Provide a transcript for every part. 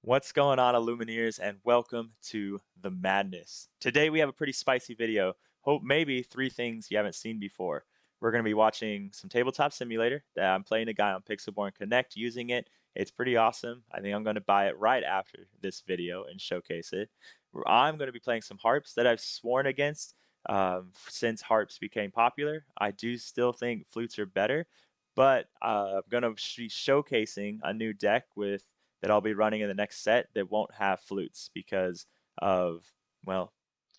What's going on, Illumineers, and welcome to the madness. Today we have a pretty spicy video. Hope maybe three things you haven't seen before. We're going to be watching some Tabletop Simulator. That I'm playing a guy on Pixelborn Connect using it. It's pretty awesome. I think I'm going to buy it right after this video and showcase it. I'm going to be playing some harps that I've sworn against since harps became popular. I do still think flutes are better, but I'm going to be showcasing a new deck that I'll be running in the next set that won't have flutes because of, well,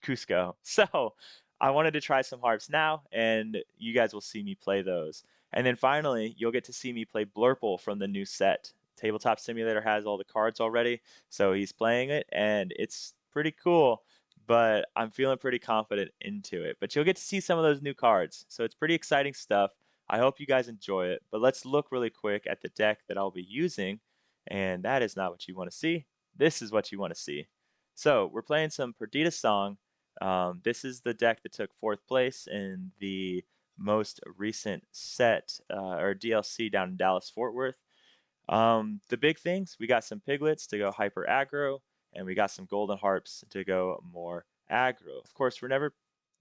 Cusco. So I wanted to try some harps now, and you guys will see me play those. And then finally, you'll get to see me play Blurple from the new set. Tabletop Simulator has all the cards already, so he's playing it, and it's pretty cool, but I'm feeling pretty confident into it. But you'll get to see some of those new cards, so it's pretty exciting stuff. I hope you guys enjoy it, but let's look really quick at the deck that I'll be using, and that is not what you want to see. This is what you want to see. So we're playing some Perdita Song. This is the deck that took fourth place in the most recent set or DLC down in Dallas Fort Worth. The big things, we got some piglets to go hyper aggro, and we got some golden harps to go more aggro. Of course,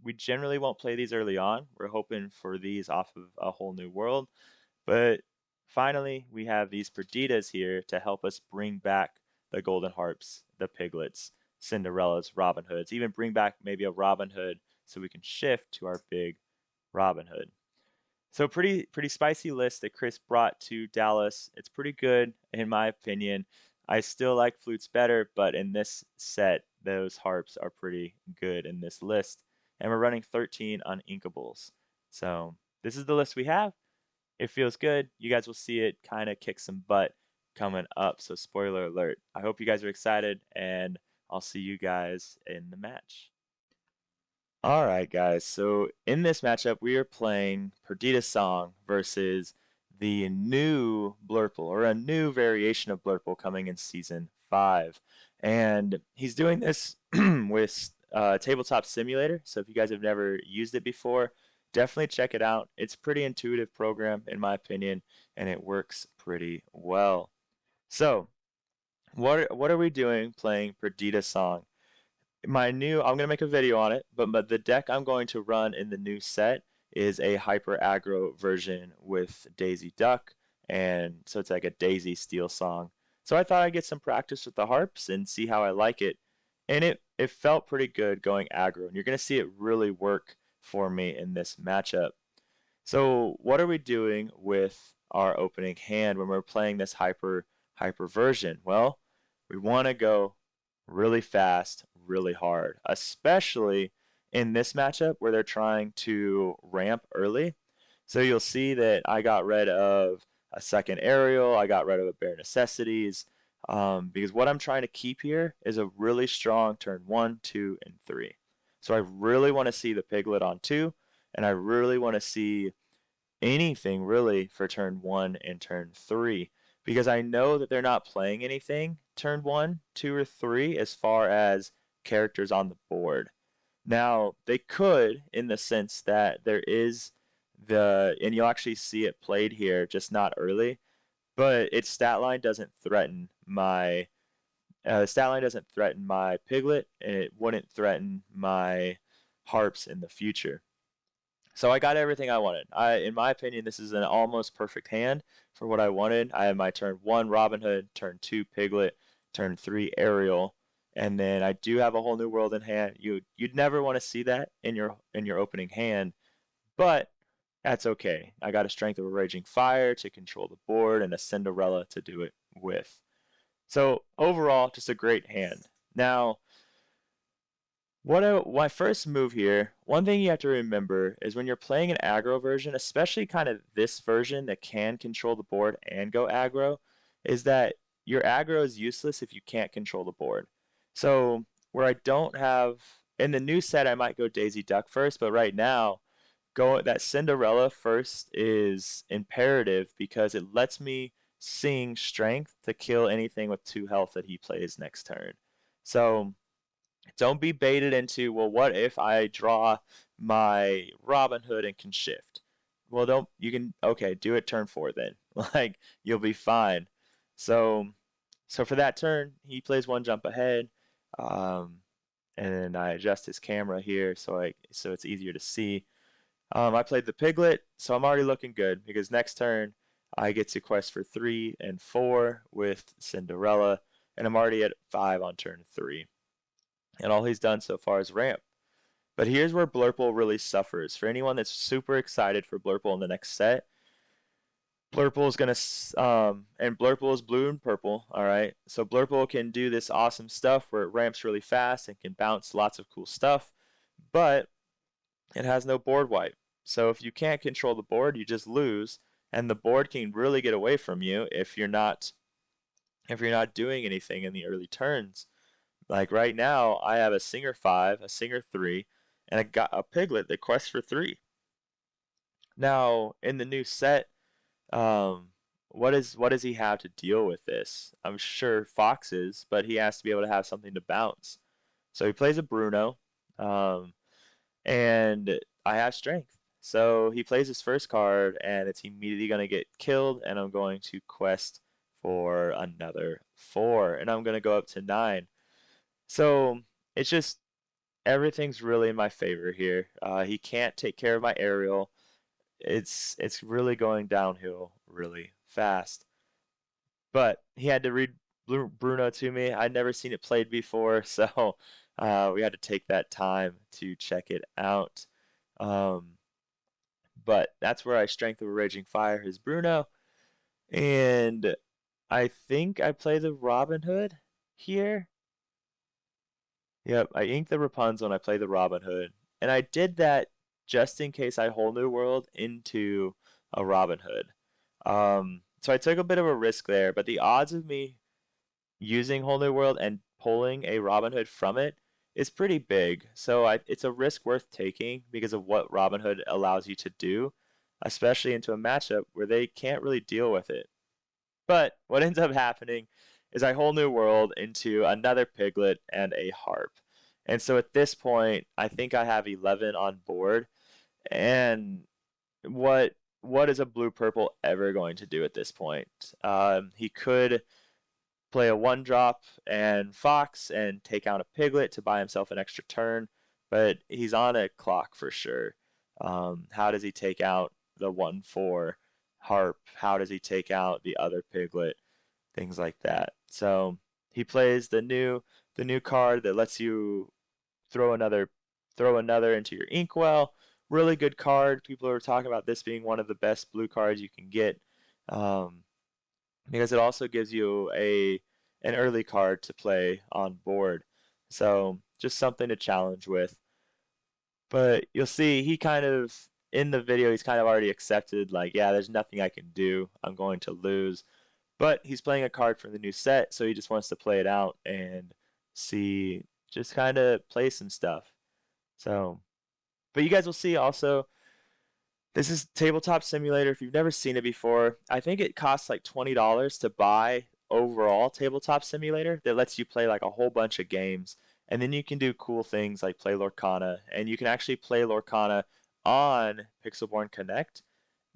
we generally won't play these early on. We're hoping for these off of a whole new world. But finally, we have these Perditas here to help us bring back the Golden Harps, the Piglets, Cinderellas, Robin Hoods, even bring back maybe a Robin Hood so we can shift to our big Robin Hood. So pretty spicy list that Chris brought to Dallas. It's pretty good in my opinion. I still like flutes better, but in this set, those harps are pretty good in this list. And we're running 13 uninkables. So this is the list we have. It feels good. You guys will see it kind of kick some butt coming up. So spoiler alert. I hope you guys are excited, and I'll see you guys in the match. All right, guys. So in this matchup, we are playing Perdita Song versus the new Blurple, or a new variation of Blurple coming in Season 5. And he's doing this with Tabletop Simulator. So if you guys have never used it before, definitely check it out. It's a pretty intuitive program, in my opinion, and it works pretty well. So what are we doing playing Perdita Song? I'm gonna make a video on it, but the deck I'm going to run in the new set is a hyper aggro version with Daisy Duck, and so it's like a Daisy Steel song. So I thought I'd get some practice with the harps and see how I like it, and it felt pretty good going aggro, and you're gonna see it really work for me in this matchup. So what are we doing with our opening hand when we're playing this hyper version? Well, we want to go really fast, really hard, especially in this matchup where they're trying to ramp early. So you'll see that I got rid of a second aerial, I got rid of a bare necessities, because what I'm trying to keep here is a really strong turn 1, 2, and 3. So I really want to see the piglet on 2, and I really want to see anything really for turn 1 and turn 3 because I know that they're not playing anything turn 1, 2, or 3 as far as characters on the board. Now, they could in the sense that there is and you'll actually see it played here, just not early, but its stat line doesn't threaten my piglet, and it wouldn't threaten my harps in the future. So I got everything I wanted. In my opinion, this is an almost perfect hand for what I wanted. I have my turn 1 Robin Hood, turn 2 Piglet, turn 3 Ariel, and then I do have a whole new world in hand. You'd never want to see that in your opening hand, but that's okay. I got a Strength of a Raging Fire to control the board and a Cinderella to do it with. So overall, just a great hand. Now, my first move here, one thing you have to remember is when you're playing an aggro version, especially kind of this version that can control the board and go aggro, is that your aggro is useless if you can't control the board. So where I don't have, in the new set I might go Daisy Duck first, but right now, that Cinderella first is imperative because it lets me sing Strength to kill anything with 2 health that he plays next turn. So don't be baited into, well, what if I draw my Robin Hood and can shift? Well, okay, do it turn 4 then. Like, you'll be fine. So So for that turn, he plays one jump ahead, um, and I adjust his camera here so it's easier to see. I played the piglet, so I'm already looking good because next turn I get to quest for 3 and 4 with Cinderella, and I'm already at 5 on turn 3. And all he's done so far is ramp. But here's where Blurple really suffers. For anyone that's super excited for Blurple in the next set, Blurple is gonna and Blurple is blue and purple. All right, so Blurple can do this awesome stuff where it ramps really fast and can bounce lots of cool stuff, but it has no board wipe. So if you can't control the board, you just lose, and the board can really get away from you if you're not doing anything in the early turns. Like right now, I have a Singer 5, a Singer 3, and I got a Piglet that quests for 3. Now, in the new set, um, what does he have to deal with this? I'm sure foxes, but he has to be able to have something to bounce. So he plays a Bruno, um, and I have strength. So he plays his first card, and it's immediately going to get killed, and I'm going to quest for another 4, and I'm going to go up to 9. So it's just everything's really in my favor here. He can't take care of my aerial. It's really going downhill really fast. But he had to read Bruno to me. I'd never seen it played before, so we had to take that time to check it out. Um, but that's where I strength of a raging fire his Bruno, and I think I play the Robin Hood here. Yep, I inked the Rapunzel and I played the Robin Hood. And I did that just in case I whole new world into a Robin Hood. So I took a bit of a risk there, but the odds of me using whole new world and pulling a Robin Hood from it is pretty big. So it's a risk worth taking because of what Robin Hood allows you to do, especially into a matchup where they can't really deal with it. But what ends up happening is I whole new world into another piglet and a harp. And so at this point, I think I have 11 on board. And what what is a blue purple ever going to do at this point? He could play a 1-drop and fox and take out a piglet to buy himself an extra turn, but he's on a clock for sure. How does he take out the 1-4 harp? How does he take out the other piglet? Things like that. So he plays the new card that lets you throw another into your inkwell. Really good card. People are talking about this being one of the best blue cards you can get. Um, because it also gives you an early card to play on board. So just something to challenge with. But you'll see he kind of in the video he's kind of already accepted like, yeah, there's nothing I can do. I'm going to lose. But he's playing a card from the new set, so he just wants to play it out and see just kind of play some stuff. So, but you guys will see also this is Tabletop Simulator. If you've never seen it before, I think it costs like $20 to buy overall Tabletop Simulator that lets you play like a whole bunch of games. And then you can do cool things like play Lorcana. And you can actually play Lorcana on Pixelborn Connect,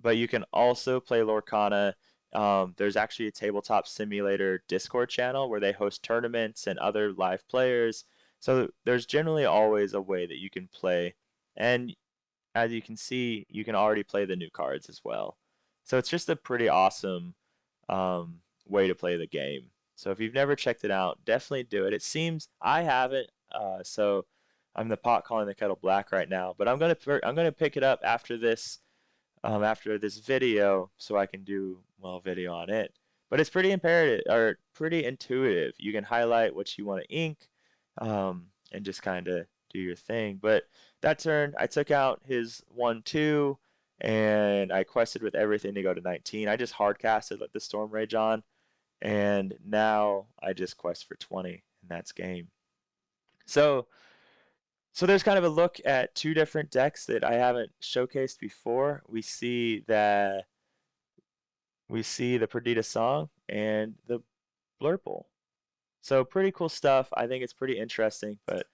but you can also play Lorcana. There's actually a Tabletop Simulator Discord channel where they host tournaments and other live players. So there's generally always a way that you can play. And as you can see, you can already play the new cards as well. So it's just a pretty awesome way to play the game. So if you've never checked it out, definitely do it. It seems I haven't, so I'm the pot calling the kettle black right now. But I'm gonna pick it up after this video so I can do well video on it. But it's pretty imperative or pretty intuitive. You can highlight what you want to ink and just kind of do your thing. But that turn, I took out his 1-2 and I quested with everything to go to 19. I just hard casted, let the storm rage on, and now I just quest for 20, and that's game. So there's kind of a look at two different decks that I haven't showcased before. We see the Perdita Song and the Blurple. So pretty cool stuff. I think it's pretty interesting, but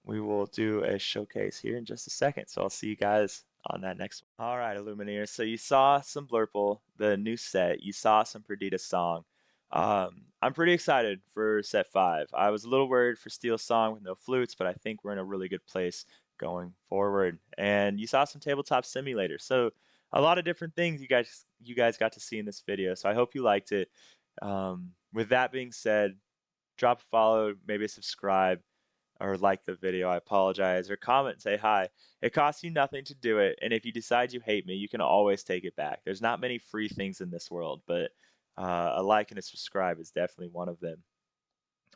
we will do a showcase here in just a second. So I'll see you guys on that next one. All right, Illumineers. So you saw some Blurple, the new set. You saw some Perdita Song. I'm pretty excited for set 5. I was a little worried for Steel Song with no flutes, but I think we're in a really good place going forward. And you saw some tabletop simulators, so a lot of different things you guys got to see in this video. So I hope you liked it. With that being said, drop a follow, maybe a subscribe, or like the video. I apologize, or comment and say hi. It costs you nothing to do it, and if you decide you hate me, you can always take it back. There's not many free things in this world, but a like and a subscribe is definitely one of them.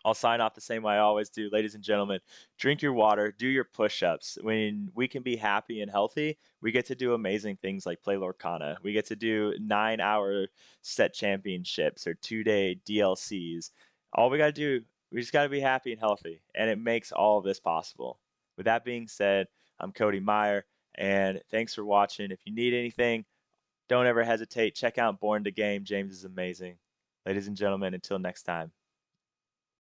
I'll sign off the same way I always do. Ladies and gentlemen, drink your water, do your push ups. When we can be happy and healthy, we get to do amazing things like play Lorcana. We get to do 9 hour set championships or 2 day DLCs. All we got to do, we just got to be happy and healthy, and it makes all of this possible. With that being said, I'm Cody Meyer, and thanks for watching. If you need anything, don't ever hesitate. Check out Born to Game. James is amazing. Ladies and gentlemen, until next time.